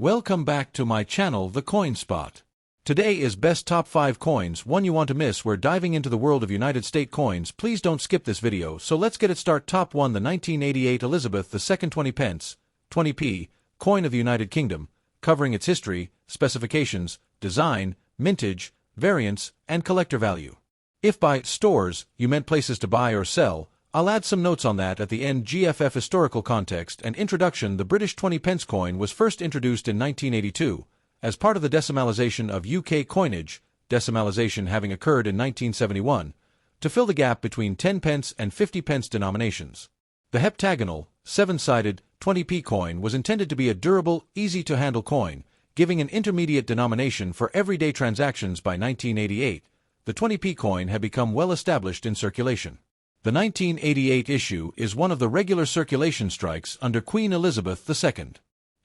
Welcome back to my channel, The Coin Spot. Today is best top 5 coins, one you want to miss. We're diving into the world of United States coins. Please don't skip this video, so let's get it started. Top 1, the 1988 Elizabeth II 20 pence, 20p, coin of the United Kingdom, covering its history, specifications, design, mintage, variants, and collector value. If by stores you meant places to buy or sell, I'll add some notes on that at the end. GFF historical context and introduction. The British 20 pence coin was first introduced in 1982 as part of the decimalisation of UK coinage, decimalisation having occurred in 1971, to fill the gap between 10 pence and 50 pence denominations. The heptagonal, 7-sided, 20p coin was intended to be a durable, easy-to-handle coin, giving an intermediate denomination for everyday transactions. By 1988, the 20p coin had become well established in circulation. The 1988 issue is one of the regular circulation strikes under Queen Elizabeth II.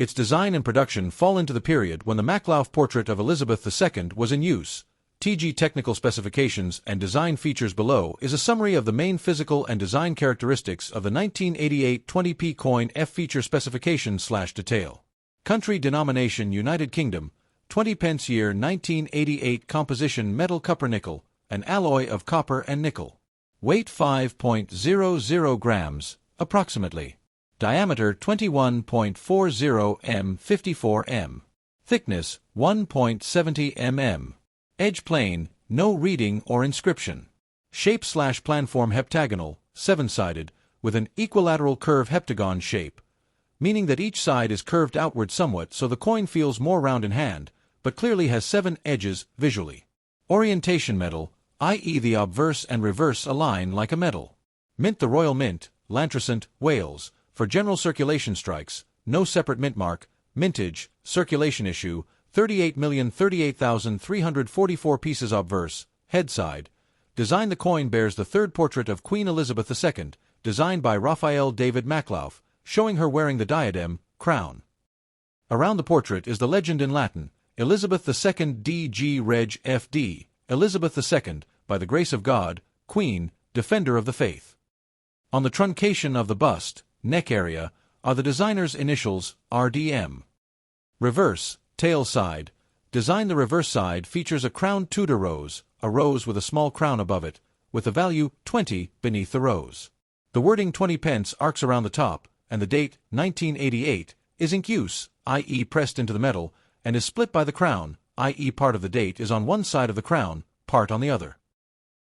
Its design and production fall into the period when the Maklauf portrait of Elizabeth II was in use. TG technical specifications and design features. Below is a summary of the main physical and design characteristics of the 1988 20p coin. Feature specification/detail. Country denomination United Kingdom, 20 pence. Year 1988. Composition metal copper nickel, an alloy of copper and nickel. Weight 5.00 grams, approximately. Diameter 21.40 m, 54 m. Thickness 1.70 mm. Edge plain, no reading or inscription. Shape/planform heptagonal, 7-sided, with an equilateral curve heptagon shape, meaning that each side is curved outward somewhat so the coin feels more round in hand, but clearly has 7 edges visually. Orientation metal, i.e. the obverse and reverse align like a medal. Mint, the Royal Mint, Lantricent, Wales, for general circulation strikes, no separate mint mark. Mintage, circulation issue, 38,038,344 pieces. Obverse, head side. Design. The coin bears the third portrait of Queen Elizabeth II, designed by Raphael David Maklauf, showing her wearing the diadem, crown. Around the portrait is the legend in Latin, Elizabeth II DG Reg FD, Elizabeth II, by the grace of God, Queen, Defender of the Faith. On the truncation of the bust, neck area, are the designer's initials, RDM. Reverse, tail side. Design. The reverse side features a crowned Tudor rose, a rose with a small crown above it, with the value 20 beneath the rose. The wording 20 pence arcs around the top, and the date, 1988, is in use, i.e. pressed into the metal, and is split by the crown, i.e. part of the date is on one side of the crown, part on the other.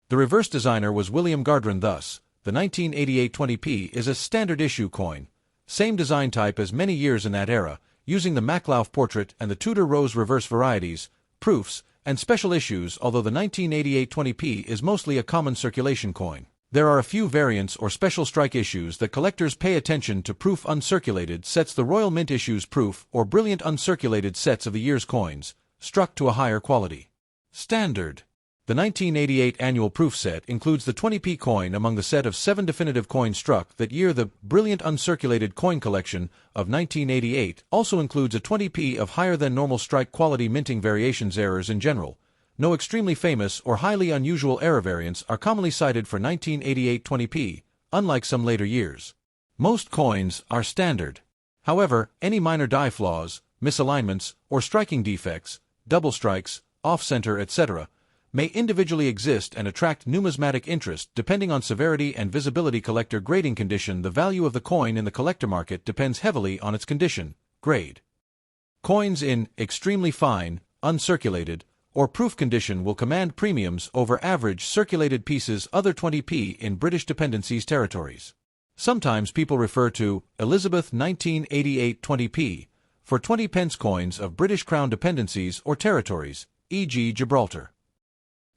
The reverse designer was William Gardron. Thus, the 1988 20p is a standard issue coin, same design type as many years in that era, using the Maklauf portrait and the Tudor rose reverse varieties, proofs, and special issues. Although the 1988 20p is mostly a common circulation coin, there are a few variants or special strike issues that collectors pay attention to. Proof uncirculated sets. The Royal Mint issues proof or brilliant uncirculated sets of the year's coins, struck to a higher quality. Standard. The 1988 annual proof set includes the 20p coin among the set of 7 definitive coins struck that year. The brilliant uncirculated coin collection of 1988 also includes a 20p of higher than normal strike quality minting variations. Errors in general. No extremely famous or highly unusual error variants are commonly cited for 1988 20p, unlike some later years. Most coins are standard. However, any minor die flaws, misalignments, or striking defects, double strikes, off-center, etc., may individually exist and attract numismatic interest depending on severity and visibility. Collector grading condition. The value of the coin in the collector market depends heavily on its condition, grade. Coins in extremely fine, uncirculated, or proof condition will command premiums over average circulated pieces. Other 20p in British dependencies territories. Sometimes people refer to Elizabeth 1988 20p for 20 pence coins of British Crown dependencies or territories, e.g. Gibraltar.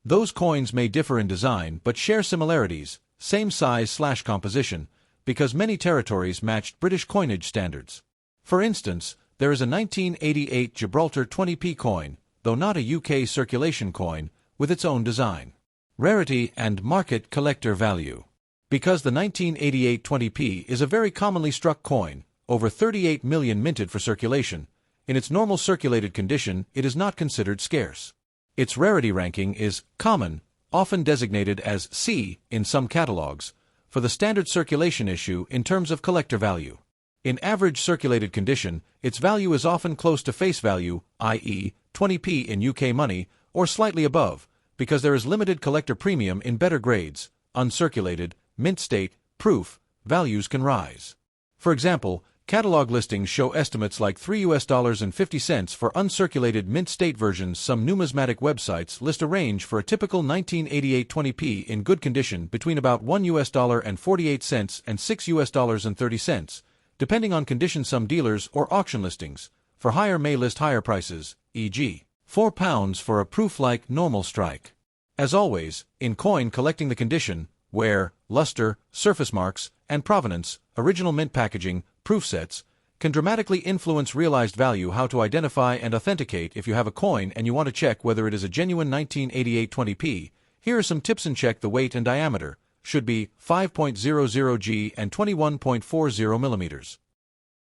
Those coins may differ in design but share similarities, same size/composition, because many territories matched British coinage standards. For instance, there is a 1988 Gibraltar 20p coin, though not a UK circulation coin, with its own design. Rarity and market collector value. Because the 1988 20p is a very commonly struck coin, over 38 million minted for circulation, in its normal circulated condition it is not considered scarce. Its rarity ranking is common, often designated as C in some catalogs, for the standard circulation issue in terms of collector value. In average circulated condition, its value is often close to face value, i.e., 20p in UK money, or slightly above, because there is limited collector premium in better grades. Uncirculated, mint state, proof, values can rise. For example, catalog listings show estimates like $3.50 for uncirculated mint state versions. Some numismatic websites list a range for a typical 1988 20p in good condition between about $1.48 and $6.30, depending on condition. Some dealers or auction listings for higher may list higher prices, e.g., £4 for a proof like normal strike. As always, in coin collecting, the condition, wear, luster, surface marks, and provenance, original mint packaging, proof sets, can dramatically influence realized value. How to identify and authenticate. If you have a coin and you want to check whether it is a genuine 1988 20p, here are some tips. And check the weight and diameter. Should be 5.00 g and 21.40 millimeters.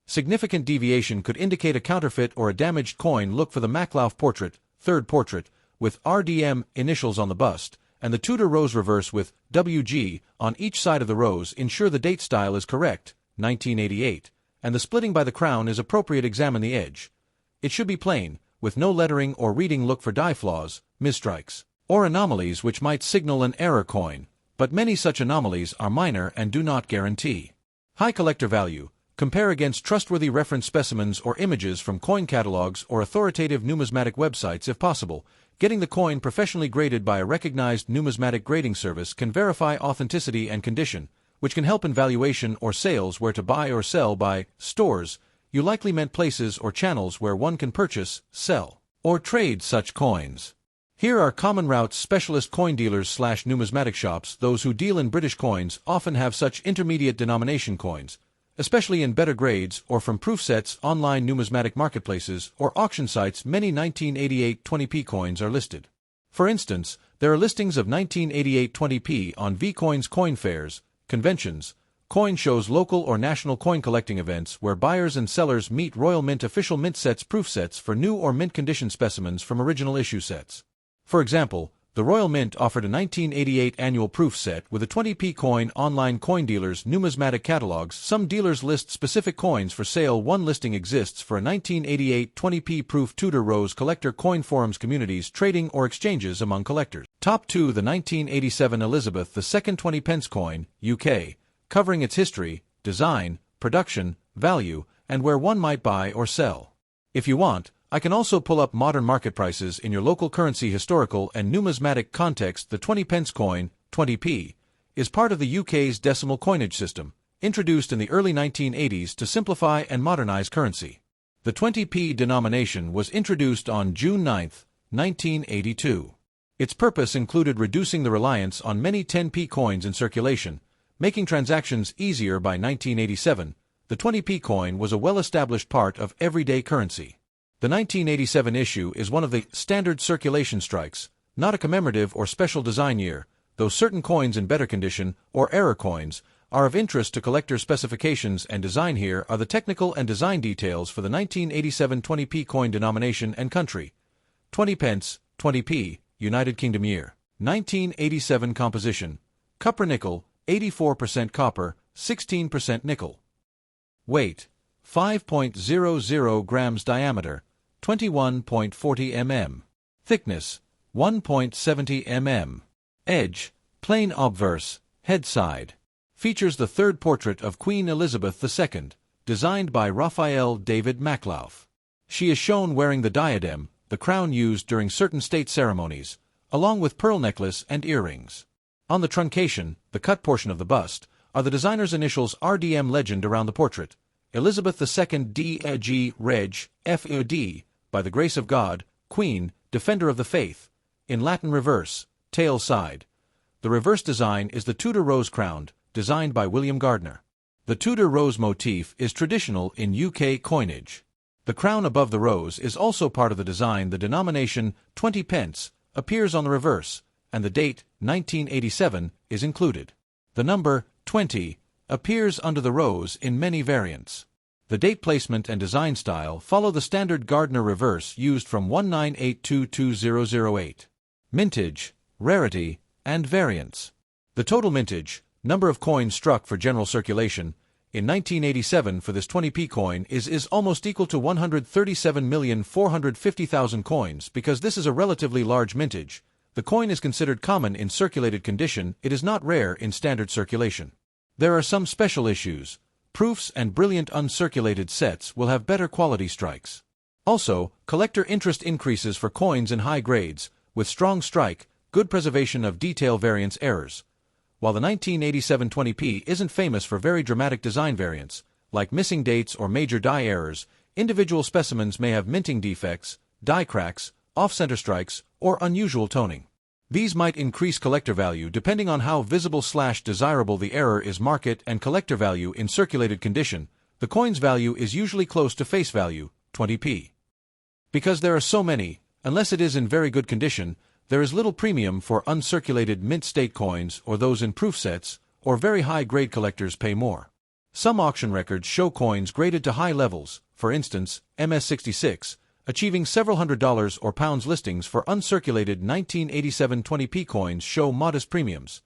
Significant deviation could indicate a counterfeit or a damaged coin. Look for the Maklauf portrait, third portrait, with RDM initials on the bust, and the Tudor rose reverse with WG on each side of the rose. Ensure the date style is correct, 1988, and the splitting by the crown is appropriate. Examine the edge. It should be plain, with no lettering or reading. Look for die flaws, misstrikes, or anomalies which might signal an error coin, but many such anomalies are minor and do not guarantee high collector value. Compare against trustworthy reference specimens or images from coin catalogs or authoritative numismatic websites if possible. Getting the coin professionally graded by a recognized numismatic grading service can verify authenticity and condition, which can help in valuation or sales. Where to buy or sell. By stores, you likely meant places or channels where one can purchase, sell, or trade such coins. Here are common routes. Specialist coin dealers / numismatic shops. Those who deal in British coins often have such intermediate denomination coins, especially in better grades or from proof sets. Online numismatic marketplaces or auction sites. Many 1988 20p coins are listed. For instance, there are listings of 1988 20p on vCoin's coin fairs, conventions, coin shows, local or national coin collecting events where buyers and sellers meet. Royal Mint official mint sets, proof sets for new or mint condition specimens from original issue sets. For example, the Royal Mint offered a 1988 annual proof set with a 20p coin. Online coin dealers' numismatic catalogs. Some dealers list specific coins for sale. One listing exists for a 1988 20p proof Tudor rose collector coin. Forums, communities, trading or exchanges among collectors. Top 2. The 1987 Elizabeth II 20 pence coin, UK, covering its history, design, production, value, and where one might buy or sell. If you want, I can also pull up modern market prices in your local currency. Historical and numismatic context. The 20 pence coin, 20p, is part of the UK's decimal coinage system, introduced in the early 1980s to simplify and modernize currency. The 20p denomination was introduced on June 9, 1982. Its purpose included reducing the reliance on many 10p coins in circulation, making transactions easier. By 1987, the 20p coin was a well-established part of everyday currency. The 1987 issue is one of the standard circulation strikes, not a commemorative or special design year, though certain coins in better condition, or error coins, are of interest to collectors. Specifications and design. Here are the technical and design details for the 1987 20p coin denomination and country. 20 pence, 20p, United Kingdom. Year 1987. Composition: copper nickel, 84% copper, 16% nickel. Weight: 5.00 grams. Diameter: 21.40 mm. Thickness: 1.70 mm. Edge: plain obverse, head side. Features the third portrait of Queen Elizabeth II, designed by Raphael David Maklauf. She is shown wearing the diadem, the crown used during certain state ceremonies, along with pearl necklace and earrings. On the truncation, the cut portion of the bust, are the designer's initials. RDM legend around the portrait: Elizabeth II D.G. Reg. F.E.D. by the grace of God, Queen, Defender of the Faith, in Latin. Reverse, tail side. The reverse design is the Tudor rose crowned, designed by William Gardner. The Tudor rose motif is traditional in UK coinage. The crown above the rose is also part of the design. The denomination 20 pence appears on the reverse, and the date 1987 is included. The number 20 appears under the rose in many variants. The date placement and design style follow the standard Gardner reverse used from 1982-2008. Mintage, rarity, and variance. The total mintage, number of coins struck for general circulation, in 1987 for this 20p coin is almost equal to 137,450,000 coins. Because this is a relatively large mintage, the coin is considered common in circulated condition. It is not rare in standard circulation. There are some special issues. Proofs and brilliant uncirculated sets will have better quality strikes. Also, collector interest increases for coins in high grades, with strong strike, good preservation of detail variance errors. While the 1987 20p isn't famous for very dramatic design variants, like missing dates or major die errors, individual specimens may have minting defects, die cracks, off-center strikes, or unusual toning. These might increase collector value depending on how visible/desirable the error is. Market and collector value in circulated condition. The coin's value is usually close to face value, 20p. Because there are so many, unless it is in very good condition, there is little premium for uncirculated mint state coins or those in proof sets, or very high-grade collectors pay more. Some auction records show coins graded to high levels, for instance, MS66, achieving several $100s or pounds. Listings for uncirculated 1987 20p coins show modest premiums.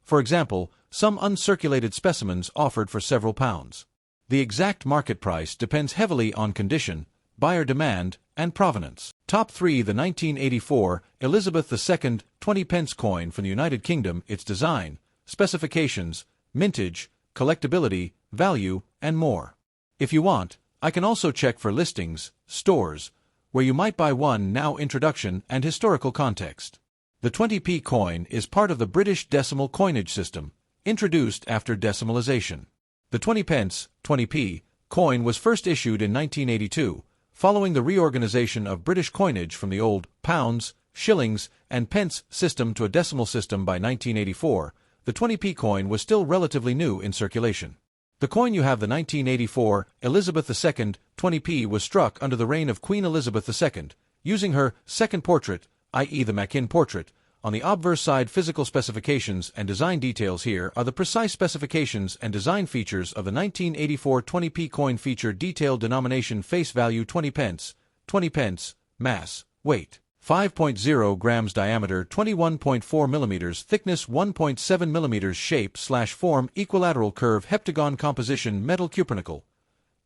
For example, some uncirculated specimens offered for several pounds. The exact market price depends heavily on condition, buyer demand, and provenance. Top 3. The 1984 Elizabeth II 20 pence coin from the United Kingdom. Its design, specifications, mintage, collectability, value, and more. If you want, I can also check for listings, stores, where you might buy one now. Introduction and historical context. The 20p coin is part of the British decimal coinage system, introduced after decimalization. The 20 pence, 20p, coin was first issued in 1982, following the reorganization of British coinage from the old pounds, shillings, and pence system to a decimal system. By 1984, the 20p coin was still relatively new in circulation. The coin you have, the 1984 Elizabeth II 20p, was struck under the reign of Queen Elizabeth II, using her second portrait, i.e. the Machin portrait, on the obverse side. Physical specifications and design details. Here are the precise specifications and design features of the 1984 20p coin. Feature detailed denomination. Face value 20 pence, mass, weight 5.0 grams, diameter 21.4 millimeters, thickness 1.7 millimeters, shape/form equilateral curve, heptagon composition, metal cupronickel,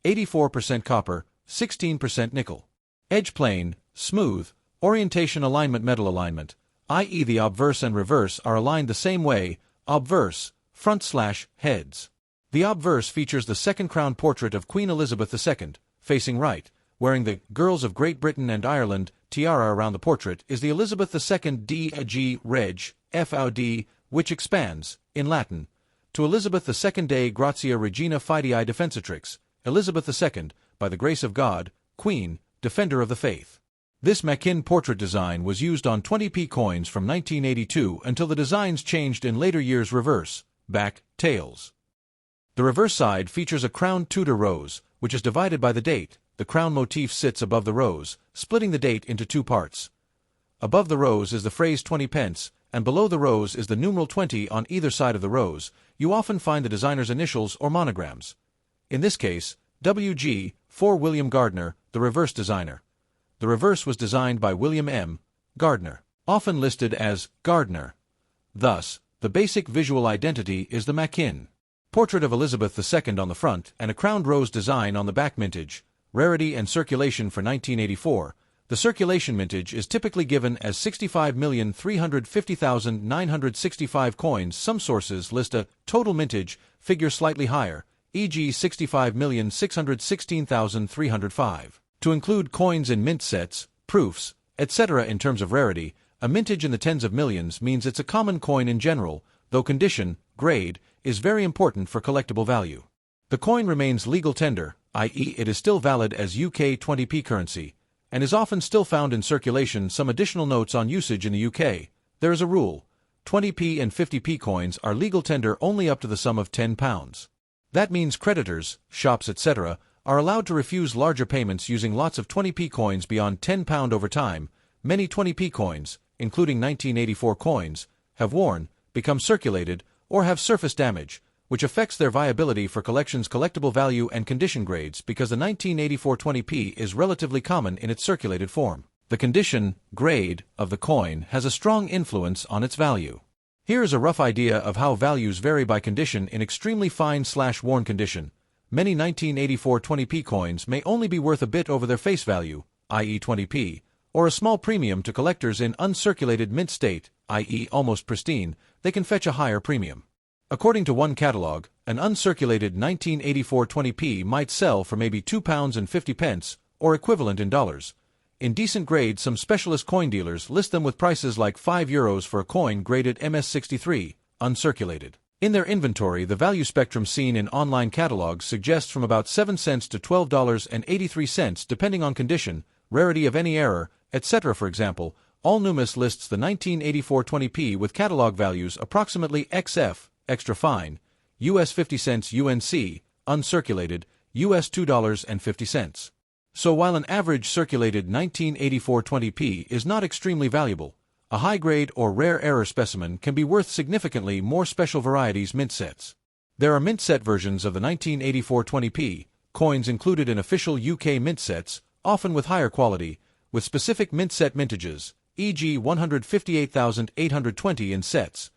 84% copper, 16% nickel. Edge plane, smooth, orientation alignment, metal alignment, i.e. the obverse and reverse are aligned the same way, obverse, front/heads. The obverse features the second crown portrait of Queen Elizabeth II, facing right, wearing the Girls of Great Britain and Ireland tiara. Around the portrait is the Elizabeth II D.G. Reg. FOD, which expands, in Latin, to Elizabeth II Dei Gratia Regina Fidei Defensatrix, Elizabeth II, by the grace of God, Queen, Defender of the Faith. This Machin portrait design was used on 20p coins from 1982 until the designs changed in later years. Reverse, back, tails. The reverse side features a crowned Tudor rose, which is divided by the date. The crown motif sits above the rose, splitting the date into two parts. Above the rose is the phrase 20 pence, and below the rose is the numeral 20 on either side of the rose. You often find the designer's initials or monograms. In this case, W.G. for William Gardner, the reverse designer. The reverse was designed by William M. Gardner, often listed as Gardner. Thus, the basic visual identity is the Machin portrait of Elizabeth II on the front and a crowned rose design on the back. Mintage, rarity and circulation. For 1984, the circulation mintage is typically given as 65,350,965 coins. Some sources list a total mintage figure slightly higher, e.g. 65,616,305. To include coins in mint sets, proofs, etc. in terms of rarity, a mintage in the tens of millions means it's a common coin in general, though condition, grade, is very important for collectible value. The coin remains legal tender, i.e. it is still valid as UK 20p currency, and is often still found in circulation. Some additional notes on usage in the UK. There is a rule: 20p and 50p coins are legal tender only up to the sum of £10. That means creditors, shops, etc., are allowed to refuse larger payments using lots of 20p coins beyond £10 over time. Many 20p coins, including 1984 coins, have worn, become circulated, or have surface damage, which affects their viability for collections. Collectible value and condition grades. Because the 1984 20p is relatively common in its circulated form, the condition, grade, of the coin has a strong influence on its value. Here is a rough idea of how values vary by condition. In extremely fine/worn condition, many 1984 20p coins may only be worth a bit over their face value, i.e. 20p, or a small premium. To collectors in uncirculated mint state, i.e. almost pristine, they can fetch a higher premium. According to one catalog, an uncirculated 1984 20p might sell for maybe £2.50, or equivalent in dollars. In decent grade, some specialist coin dealers list them with prices like €5 for a coin graded MS63, uncirculated. In their inventory, the value spectrum seen in online catalogs suggests from about 7 cents to $12.83 depending on condition, rarity of any error, etc. For example, All Numis lists the 1984 20p with catalog values approximately XF, extra fine, US 50 cents UNC, uncirculated, US $2.50. So while an average circulated 1984 20p is not extremely valuable, a high-grade or rare error specimen can be worth significantly more. Special varieties mint sets. There are mint set versions of the 1984 20p coins included in official UK mint sets, often with higher quality, with specific mint set mintages, e.g. 158,820 in sets.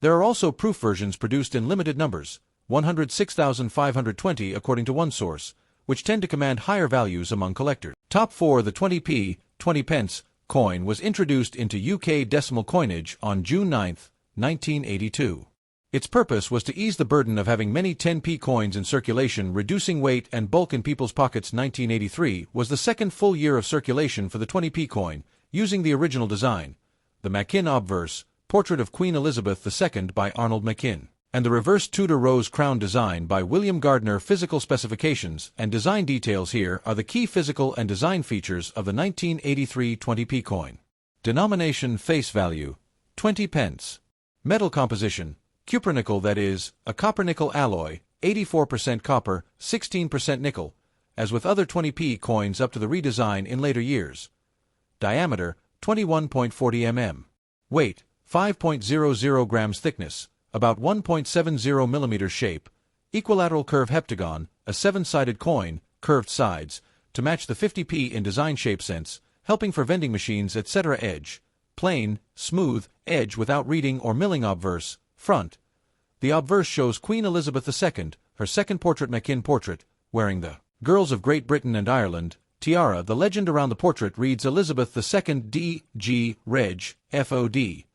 There are also proof versions produced in limited numbers, 106,520 according to one source, which tend to command higher values among collectors. Top 4. The 20p, 20 pence, coin was introduced into UK decimal coinage on June 9, 1982. Its purpose was to ease the burden of having many 10p coins in circulation, reducing weight and bulk in people's pockets. 1983 was the second full year of circulation for the 20p coin, using the original design, the Mackin obverse, Portrait of Queen Elizabeth II by Arnold Mackin, and the reverse Tudor rose crown design by William Gardner. Physical specifications and design details. Here are the key physical and design features of the 1983 20p coin. Denomination: face value, 20 pence. Metal composition: cupronickel, that is, a copper-nickel alloy, 84% copper, 16% nickel, as with other 20p coins up to the redesign in later years. Diameter: 21.40 mm. Weight: 5.00 grams. Thickness: about 1.70 mm. Shape: equilateral curve heptagon, a 7-sided coin, curved sides, to match the 50p in design shape sense, helping for vending machines, etc. Edge: plain, smooth, edge without reading or milling. Obverse: front. The obverse shows Queen Elizabeth II, her second portrait. Mackin portrait, wearing the Girls of Great Britain and Ireland tiara. The legend around the portrait reads Elizabeth II D.G. Reg. F.O.D.,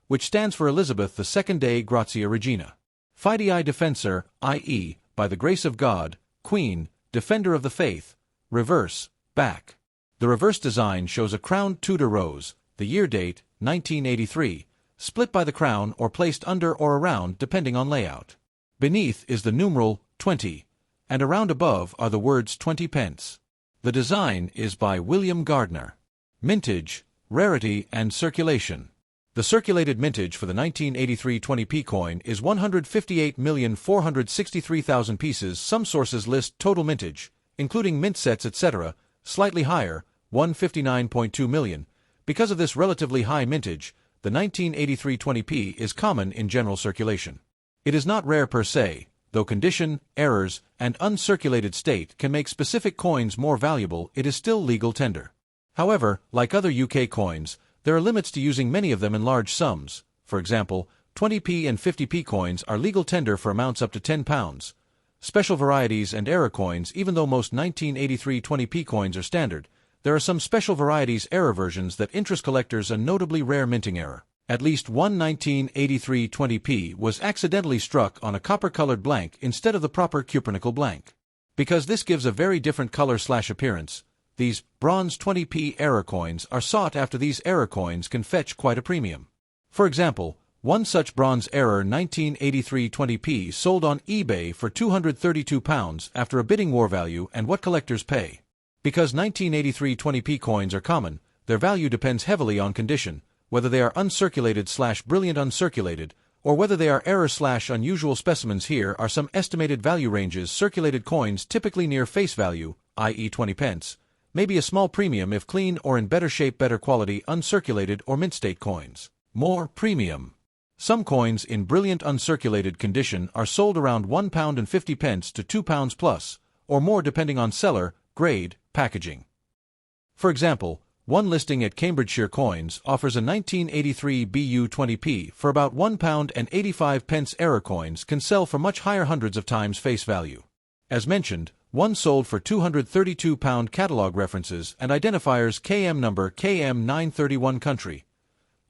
which stands for Elizabeth II Dei Grazia Regina. Fidei Defensor, i.e., by the grace of God, Queen, Defender of the Faith. Reverse, back. The reverse design shows a crowned Tudor rose, the year date, 1983, split by the crown or placed under or around depending on layout. Beneath is the numeral 20, and around above are the words 20 pence. The design is by William Gardner. Mintage, rarity and circulation. The circulated mintage for the 1983 20p coin is 158,463,000 pieces. Some sources list total mintage, including mint sets, etc., slightly higher, 159.2 million. Because of this relatively high mintage, the 1983 20p is common in general circulation. It is not rare per se, though condition, errors, and uncirculated state can make specific coins more valuable. It is still legal tender. However, like other UK coins, there are limits to using many of them in large sums. For example, 20p and 50p coins are legal tender for amounts up to £10. Special varieties and error coins. Even though most 1983 20p coins are standard, there are some special varieties error versions that interest collectors. A notably rare minting error. At least one 1983 20p was accidentally struck on a copper-colored blank instead of the proper cupronickel blank. Because this gives a very different color/appearance, these bronze 20p error coins are sought after. These error coins can fetch quite a premium. For example, one such bronze error 1983 20p sold on eBay for £232 after a bidding war. Value and what collectors pay. Because 1983 20p coins are common, their value depends heavily on condition, whether they are uncirculated/brilliant uncirculated, or whether they are error/unusual specimens. Here are some estimated value ranges. Circulated coins typically near face value, i.e. 20 pence, maybe a small premium if clean or in better shape. Better quality uncirculated or mint state coins, more premium. Some coins in brilliant uncirculated condition are sold around £1.50 to £2 plus, or more depending on seller, grade, packaging. For example, One listing at Cambridgeshire Coins offers a 1983 BU20p for about £1.85. Error coins can sell for much higher, hundreds of times face value. As mentioned, one sold for £232. Catalogue references and identifiers: KM number KM931, country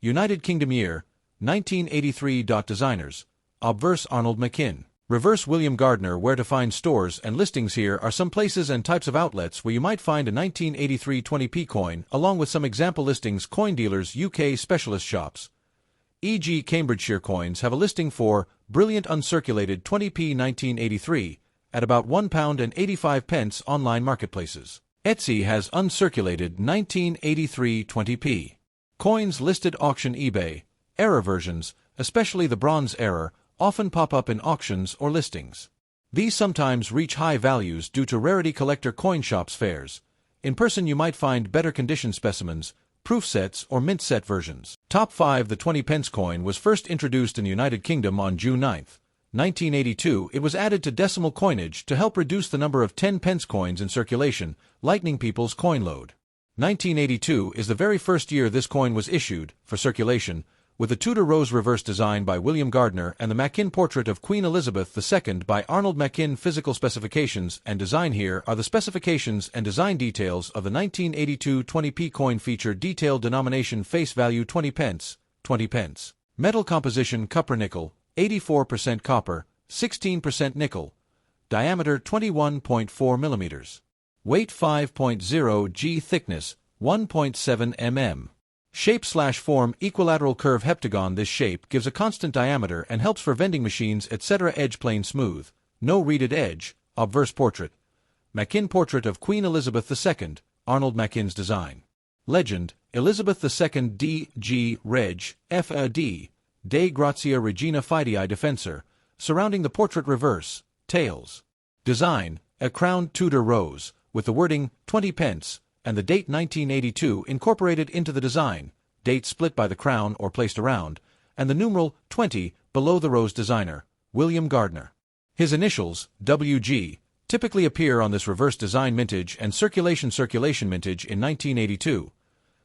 United Kingdom, year 1983. Designers: obverse Arnold Machin, reverse William Gardner. Where to find stores and listings? Here are some places and types of outlets where you might find a 1983 20p coin, along with some example listings. Coin dealers UK specialist shops, e.g. Cambridgeshire Coins have a listing for brilliant uncirculated 20p 1983 at about £1.85. Online marketplaces, Etsy has uncirculated 1983 20p coins listed. Auction, eBay. Error versions, especially the bronze error, often pop up in auctions or listings. These sometimes reach high values due to rarity. Collector coin shops fairs. In person you might find better condition specimens, proof sets or mint set versions. Top 5. The 20 pence coin was first introduced in the United Kingdom on June 9, 1982. It was added to decimal coinage to help reduce the number of 10 pence coins in circulation, lightening people's coin load. 1982 is the very first year this coin was issued for circulation, with the Tudor rose reverse design by William Gardner and the Machin portrait of Queen Elizabeth II by Arnold Machin. Physical specifications and design. Here are the specifications and design details of the 1982 20p coin. Feature: detailed denomination, face value 20 pence, 20 pence. Metal composition: copper nickel, 84% copper, 16% nickel. Diameter 21.4 millimeters. Weight 5.0 g. Thickness 1.7 mm. Shape/form: equilateral curve heptagon. This shape gives a constant diameter and helps for vending machines, etc. Edge plain smooth, no reeded edge. Obverse portrait. Machin portrait of Queen Elizabeth II, Arnold Machin's design. Legend: Elizabeth II D.G. Reg. F.A.D. Dei Grazia Regina Fidei Defensor. Surrounding the portrait. Reverse. Tails. Design: a crowned Tudor rose, with the wording 20 pence, and the date 1982 incorporated into the design, date split by the crown or placed around, and the numeral 20 below the rose. Designer: William Gardner. His initials, W.G., typically appear on this reverse design. Mintage and circulation: mintage in 1982.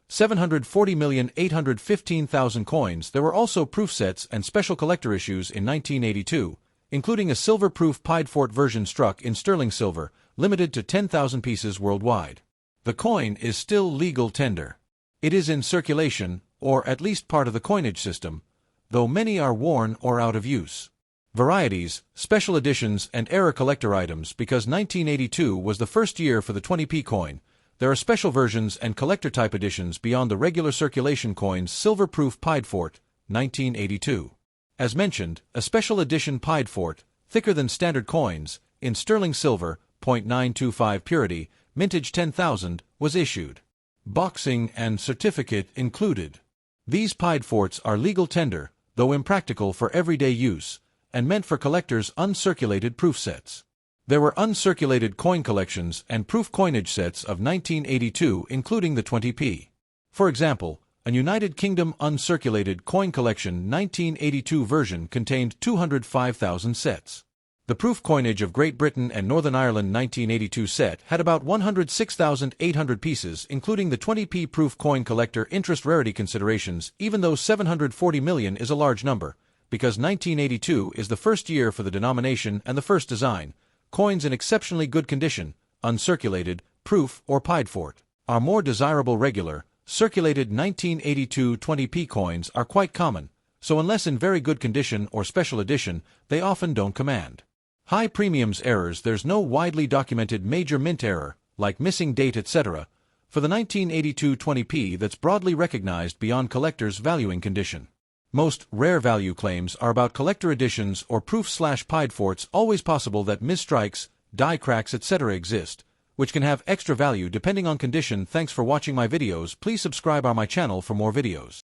740,815,000 coins. There were also proof sets and special collector issues in 1982, including a silver-proof Piedfort version struck in sterling silver, limited to 10,000 pieces worldwide. The coin is still legal tender. It is in circulation, or at least part of the coinage system, though many are worn or out of use. Varieties, special editions, and error collector items. Because 1982 was the first year for the 20p coin, there are special versions and collector-type editions beyond the regular circulation coins. Silver-proof Piedfort, 1982. As mentioned, a special edition Piedfort, thicker than standard coins, in sterling silver, 0.925 purity, mintage 10,000, was issued. Boxing and certificate included. These Piedforts are legal tender, though impractical for everyday use, and meant for collectors. Uncirculated proof sets. There were uncirculated coin collections and proof coinage sets of 1982, including the 20p. For example, a United Kingdom uncirculated coin collection 1982 version contained 205,000 sets. The proof coinage of Great Britain and Northern Ireland 1982 set had about 106,800 pieces, including the 20p proof coin collector. Interest rarity considerations. Even though 740 million is a large number, because 1982 is the first year for the denomination and the first design, coins in exceptionally good condition, uncirculated, proof, or Piedfort, are more desirable. Regular, circulated 1982 20p coins are quite common, so unless in very good condition or special edition, they often don't command high premiums. Errors: there's no widely documented major mint error, like missing date, etc., for the 1982 20p that's broadly recognized beyond collectors valuing condition. Most rare value claims are about collector editions or proof/Piedforts. Always possible that misstrikes, die cracks, etc. exist, which can have extra value depending on condition. Thanks for watching my videos. Please subscribe on my channel for more videos.